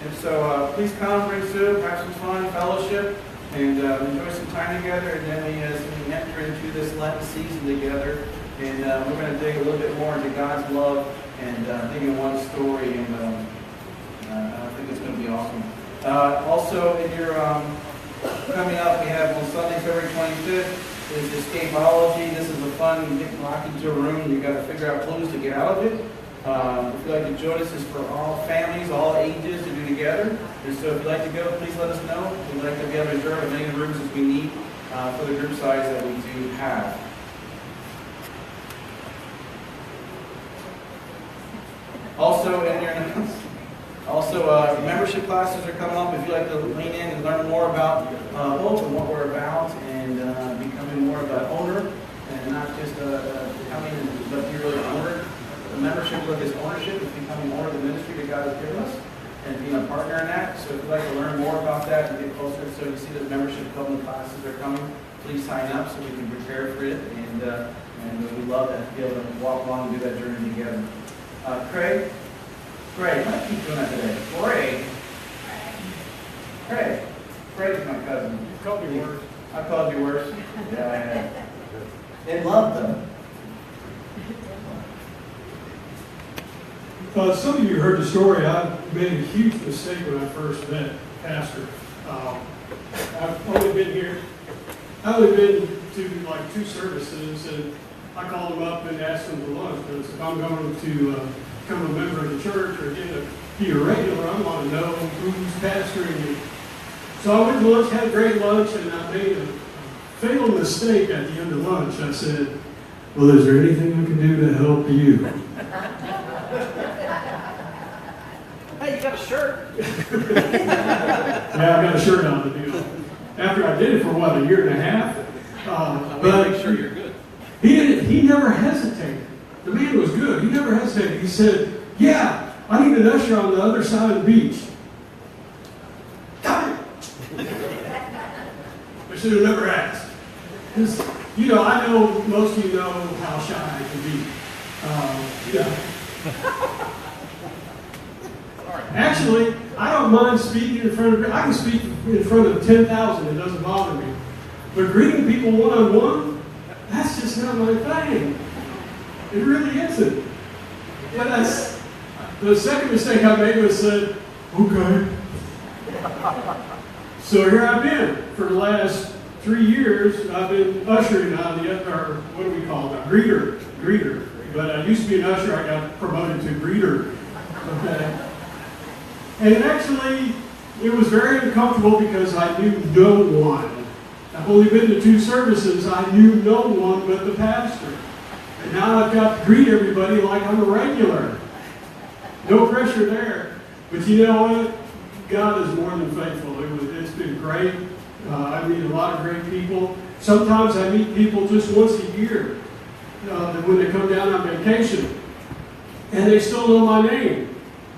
And so please come, bring soup, have some fun, fellowship, and enjoy some time together. And then as we enter into this Lenten season together, and we're going to dig a little bit more into God's love and dig in one story, and I think it's going to be awesome. Also, in your coming up, we have on Sunday, February 25th, is escapology. This is a fun, you get locked into a room, and you've got to figure out clues to get out of it. If you'd like to join us, it's for all families, all ages to do together. And so if you'd like to go, please let us know. We'd like to be able to reserve as many rooms as we need for the group size that we do have. Also, in your membership classes are coming up. If you'd like to lean in and learn more about both and what we're about and becoming more of an owner and not just becoming, but you're really an owner. The membership book is ownership. It's becoming more of the ministry that God has given us and being a partner in that. So if you'd like to learn more about that and get closer, so you see the membership covenant classes are coming, please sign up so we can prepare for it. And we'd love to be able to walk along and do that journey together. Craig, I keep doing that today. Craig's my cousin. You called me worse. I called you worse. Yeah, I have. In love, though. Some of you heard the story. I made a huge mistake when I first met Pastor. I've only been to like 2 services, and I called him up and asked him to lunch, because if I'm going to become a member of the church or be a regular, I want to know who's pastoring you. So I went to lunch, had a great lunch, and I made a fatal mistake at the end of lunch. I said, well, is there anything I can do to help you? Hey, you got a shirt. Yeah, I got a shirt on the deal. After I did it for, a year and a half? But make sure you're good. He never hesitated. The man was good. He never hesitated. He said, yeah, I need an usher on the other side of the beach. Got it. I should have never asked. Because, I know most of you know how shy I can be. Yeah. Actually, I don't mind speaking in front of, I can speak in front of 10,000, it doesn't bother me. But greeting people one-on-one, that's just not my thing. It really isn't. But that's, the second mistake I made was said, okay. So here I've been for the last 3 years. I've been ushering on the other, what do we call it? Greeter. But I used to be an usher, I got promoted to greeter. Okay. And actually, it was very uncomfortable because I knew no one. I've only been to 2 services. I knew no one but the pastor. And now I've got to greet everybody like I'm a regular. No pressure there. But you know what? God is more than faithful. It's been great. I meet a lot of great people. Sometimes I meet people just once a year when they come down on vacation. And they still know my name.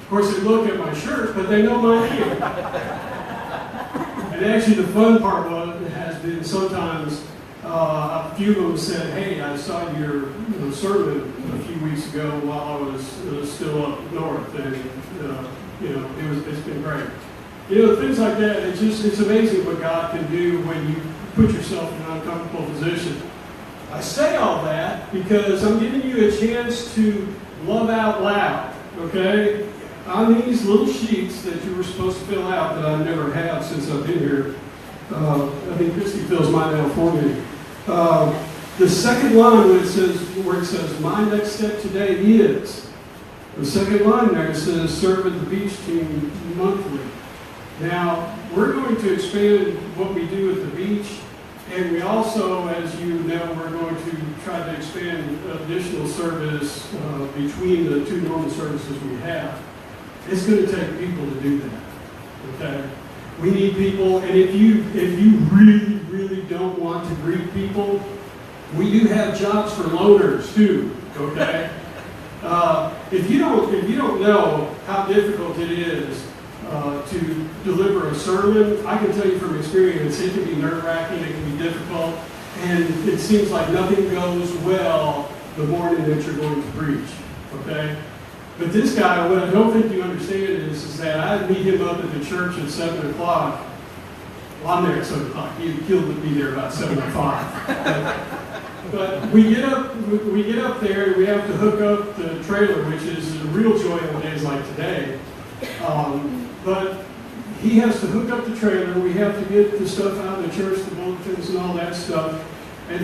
Of course, they look at my shirt, but they know my name. And actually, the fun part has been sometimes a few of them said, hey, I saw your sermon a few weeks ago while I was still up north. And, it's been great. Things like that, it's amazing what God can do when you put yourself in an uncomfortable position. I say all that because I'm giving you a chance to love out loud, okay? On these little sheets that you were supposed to fill out that I never have since I've been here. I think Christy fills mine out for me. The second line where it says, my next step today is, the second line there says, serve at the beach team monthly. Now, we're going to expand what we do at the beach, and we also, as you know, we're going to try to expand additional service between the 2 normal services we have. It's going to take people to do that, okay? We need people, and if you really, really don't want to greet people, we do have jobs for loaners too, okay? If you don't know how difficult it is to deliver a sermon, I can tell you from experience, it can be nerve-wracking, it can be difficult, and it seems like nothing goes well the morning that you're going to preach, okay? But this guy, what I don't think you understand is that I meet him up at the church at 7 o'clock. Well, I'm there at 7 o'clock. He'll be there about 7 o'clock. But we get up there and we have to hook up the trailer, which is a real joy on days like today. But he has to hook up the trailer. We have to get the stuff out of the church, the bulletins and all that stuff. And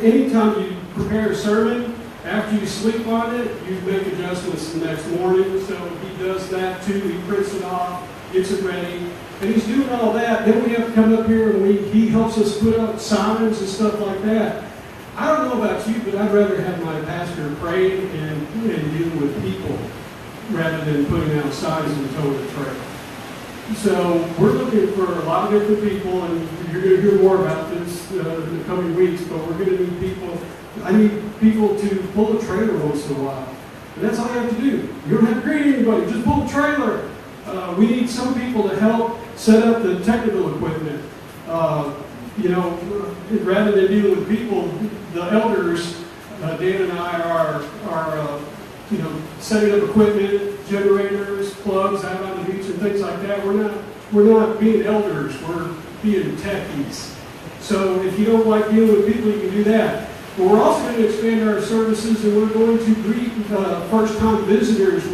anytime you prepare a sermon, after you sleep on it, you make adjustments the next morning. So he does that too. He prints it off, gets it ready. And he's doing all that. Then we have to come up here and he helps us put up signs and stuff like that. I don't know about you, but I'd rather have my pastor pray and deal with people. rather than putting out signs and towing a trailer. So we're looking for a lot of different people, and you're going to hear more about this in the coming weeks, but we're going to need people. I need people to pull a trailer once in a while. And that's all you have to do. You don't have to greet anybody, just pull a trailer. We need some people to help set up the technical equipment. Rather than dealing with people, the elders, Dan and I are setting up equipment, generators, plugs out on the beach and things like that. We're not being elders, we're being techies. So if you don't like dealing with people, you can do that. But we're also going to expand our services, and we're going to greet first-time visitors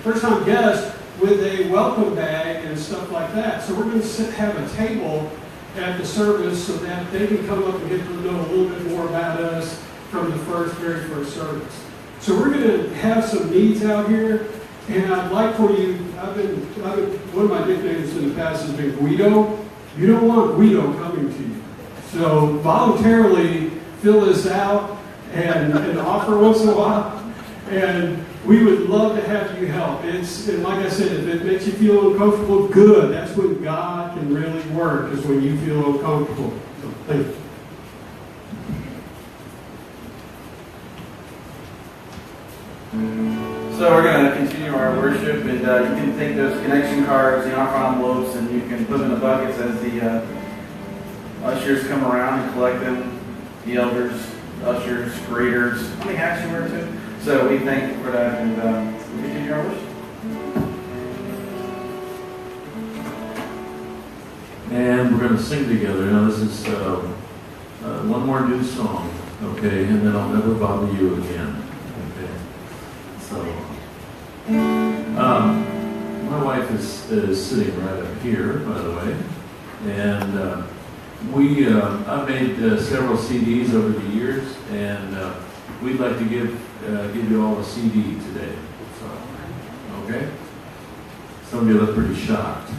first-time guests with a welcome bag and stuff like that. So we're going to have a table at the service so that they can come up and get to know a little bit more about us from the very first service. So we're going to have some needs out here, and I'd like for you, one of my nicknames in the past has been Guido. You don't want Guido coming to you. So voluntarily fill this out and offer once in a while, and we would love to have you help. And like I said, if it makes you feel uncomfortable, good. That's when God can really work, is when you feel uncomfortable. So thank you. So we're going to continue our worship, and you can take those connection cards, the offering envelopes, and you can put them in the buckets as the ushers come around and collect them. The elders, ushers, greeters. How many hats you wear too? So we thank you for that, and we'll continue our worship. And we're going to sing together. Now this is one more new song, okay? And then I'll never bother you again, okay? So, my wife is sitting right up here, by the way, and I've made several CDs over the years, and we'd like to give you all a CD today. So, okay? Some of you look pretty shocked.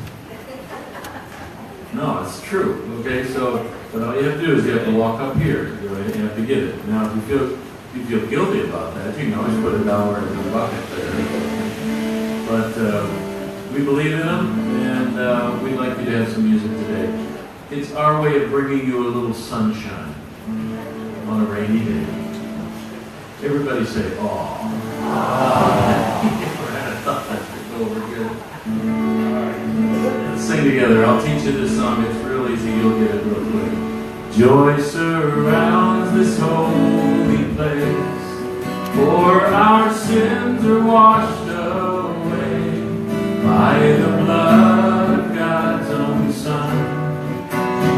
No, it's true. Okay, so but all you have to do is you have to walk up here. You have to get it. Now, if you feel guilty about that, you can always put $1 in the bucket there. But we believe in them, and we'd like you to have some music today. It's our way of bringing you a little sunshine on a rainy day. Everybody say, "Aw." Over here. Let's sing together. I'll teach you this song. It's real easy. You'll get it real quick. Joy surrounds this holy place, for our sins are washed away by the blood of God's own Son,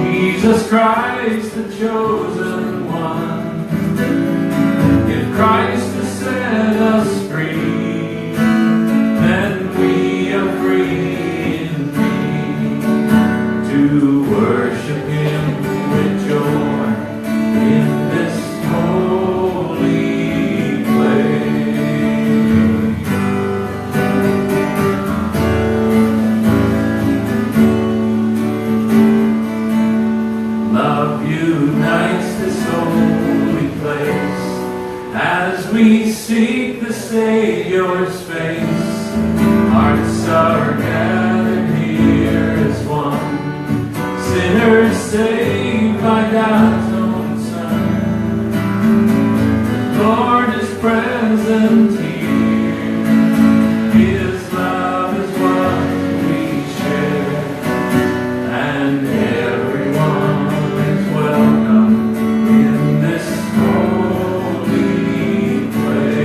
Jesus Christ, the chosen one. If Christ has set us free, then we are free indeed to worship Him with joy in this holy place. Love unites this holy place as we seek the Savior's face. Hearts are gathered here as one, sinners saved by God's own Son. The Lord is present here. His love is what we share, and everyone is welcome in this holy place.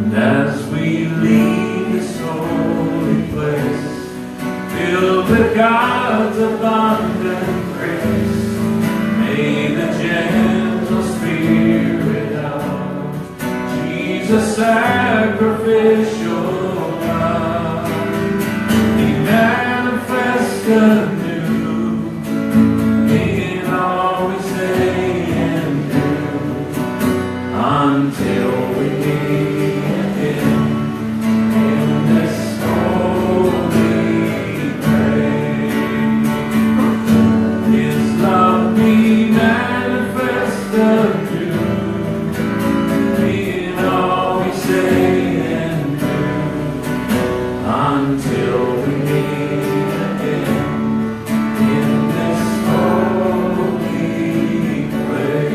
And as we leave this holy place, filled with God's abundant grace, may the gentle Spirit of Jesus' sacrificial love be manifest anew in all we say and do, until we meet Him in this holy place. until we meet again in this holy place.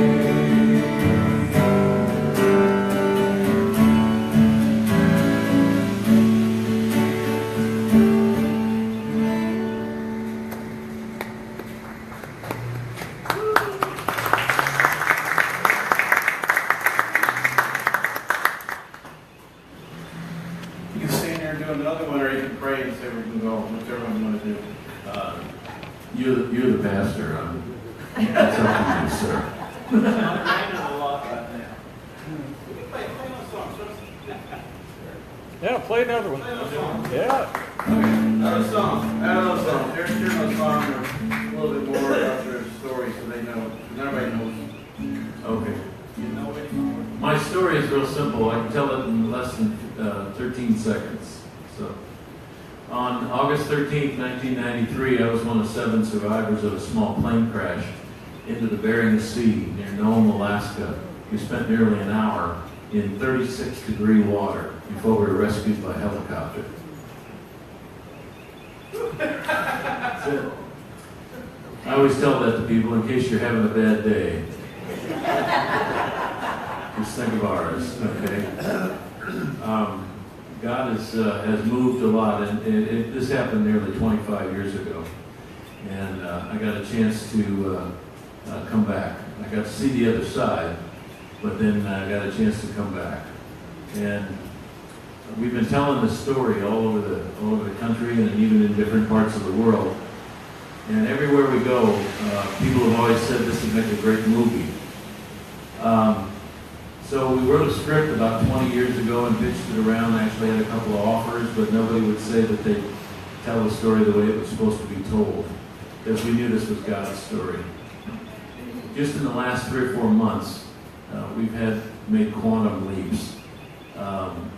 You can stand there and do another one, or you can pray and say we can go, whichever one you want to do. You're the pastor. It's up to you, sir. It's raining a lot right now. We can play another song. Yeah, play another one. Yeah. Okay, another song. Another song. Here's another song, or a little bit more about their story so they know. Everybody knows. Okay. You know it anymore? My story is real simple. I can tell it in less than 13 seconds. So, on August 13th, 1993, I was one of 7 survivors of a small plane crash into the Bering Sea near Nome, Alaska. We spent nearly an hour in 36-degree water before we were rescued by helicopter. That's it. I always tell that to people in case you're having a bad day. Just think of ours, okay? God has moved a lot, and this happened nearly 25 years ago. And I got a chance to come back. I got to see the other side, but then I got a chance to come back. And we've been telling this story all over the country and even in different parts of the world. And everywhere we go, people have always said this would make a great movie. So we wrote a script about 20 years ago and pitched it around. I actually had a couple of offers, but nobody would say that they'd tell the story the way it was supposed to be told, because we knew this was God's story. Just in the last 3 or 4 months, we've made quantum leaps,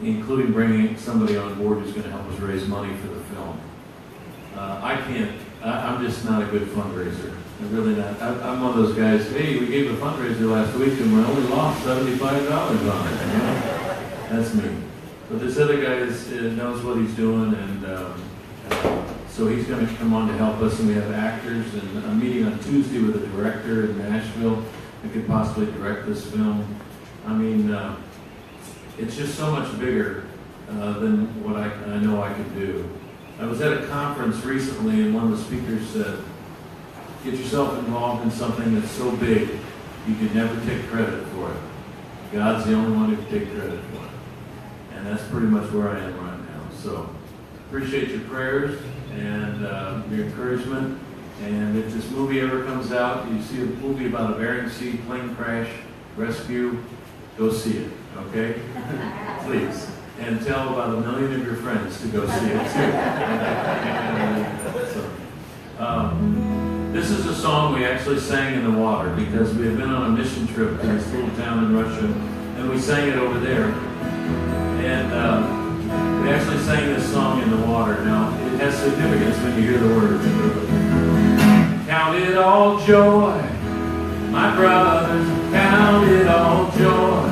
including bringing somebody on board who's going to help us raise money for the film. I'm just not a good fundraiser. I'm really not. I'm one of those guys, hey, we gave a fundraiser last week and we only lost $75 on it. You know? That's me. But this other guy knows what he's doing, and so he's going to come on to help us, and we have actors, and I'm meeting on Tuesday with a director in Nashville who could possibly direct this film. I mean, it's just so much bigger than what I know I could do. I was at a conference recently, and one of the speakers said, get yourself involved in something that's so big, you could never take credit for it. God's the only one who can take credit for it. And that's pretty much where I am right now. So, appreciate your prayers and your encouragement. And if this movie ever comes out, you see a movie about a Bering Sea plane crash rescue, go see it, okay? Please. And tell about 1 million of your friends to go see it too. This is a song we actually sang in the water because we had been on a mission trip to this little town in Russia, and we sang it over there. And we actually sang this song in the water. Now, it has significance when you hear the words. Count it all joy, my brothers, count it all joy,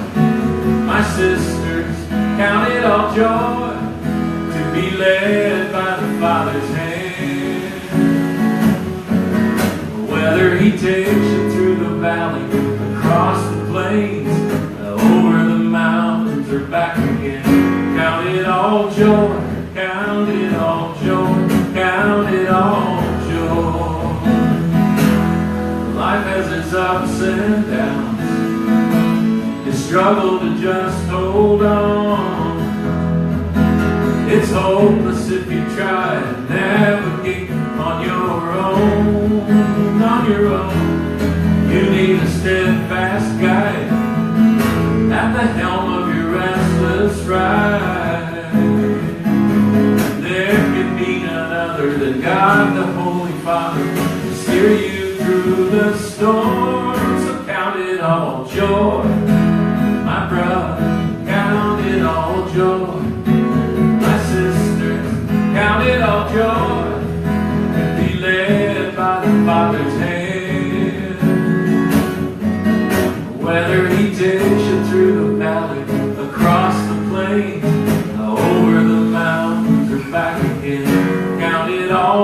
my sisters, count it all joy, to be led by the Father's hand. Whether He takes you through the valley, across the plains, over the mountains, or back again, count it all joy, count it all joy, count it all joy. Life has its ups and downs, its struggle to just hold on. It's hopeless if you try to navigate on your own, on your own. You need a steadfast guide at the helm of your restless ride. There can be none other than God the Holy Father to steer you through the storm. So count it all joy, my brother, count it all joy, my sisters, count it all joy, and be led by the Father's hand. Whether He takes you through the valley, across the plains, over the mountains, or back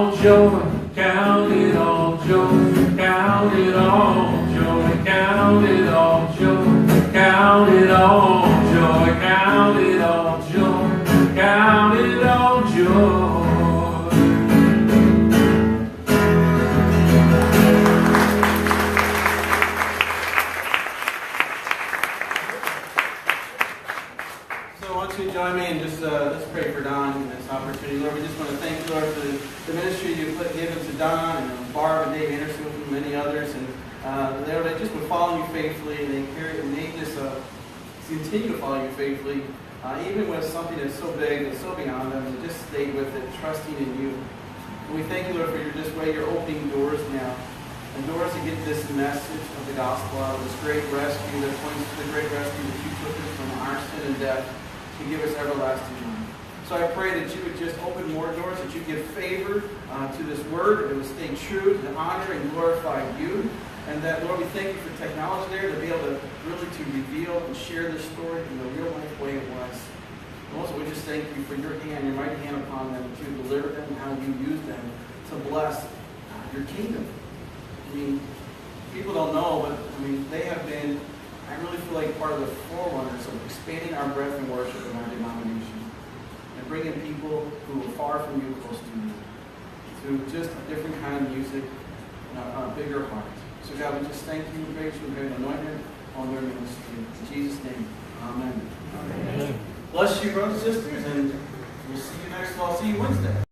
all joy, count it all joy, count it all joy, count it all joy, count it all joy, count it all joy, count it all joy. So why don't you join me and just let's pray for Don and this opportunity. Lord, we just want to thank you, Lord, for the ministry you've given to Don and Barb and Dave Anderson and many others. And Lord, they just would follow you faithfully, and they just continue to follow you faithfully, even with something that's so big, that's so beyond them, and just stay with it, trusting in you. And we thank you, Lord, for your just way you're opening doors now. And doors to get this message of the gospel out, this great rescue that points to the great rescue that you took us from our sin and death to give us everlasting life. So I pray that you would just open more doors, that you give favor to this word, that it would stay true to honor and glorify you. And that, Lord, we thank you for technology there to be able to really to reveal and share this story in the real life way it was. And also, we just thank you for your hand, your mighty hand upon them, to deliver them, and how you use them to bless your kingdom. I mean, people don't know, but I mean, they have been, I really feel like part of the forerunners of expanding our breadth and worship in our denomination and bringing people who are far from you close to you through just a different kind of music and a bigger heart. So God, we just thank you and praise you and anointed on their ministry. In Jesus' name, amen. Amen. Bless you, brothers and sisters, and we'll see you next. I'll see you Wednesday.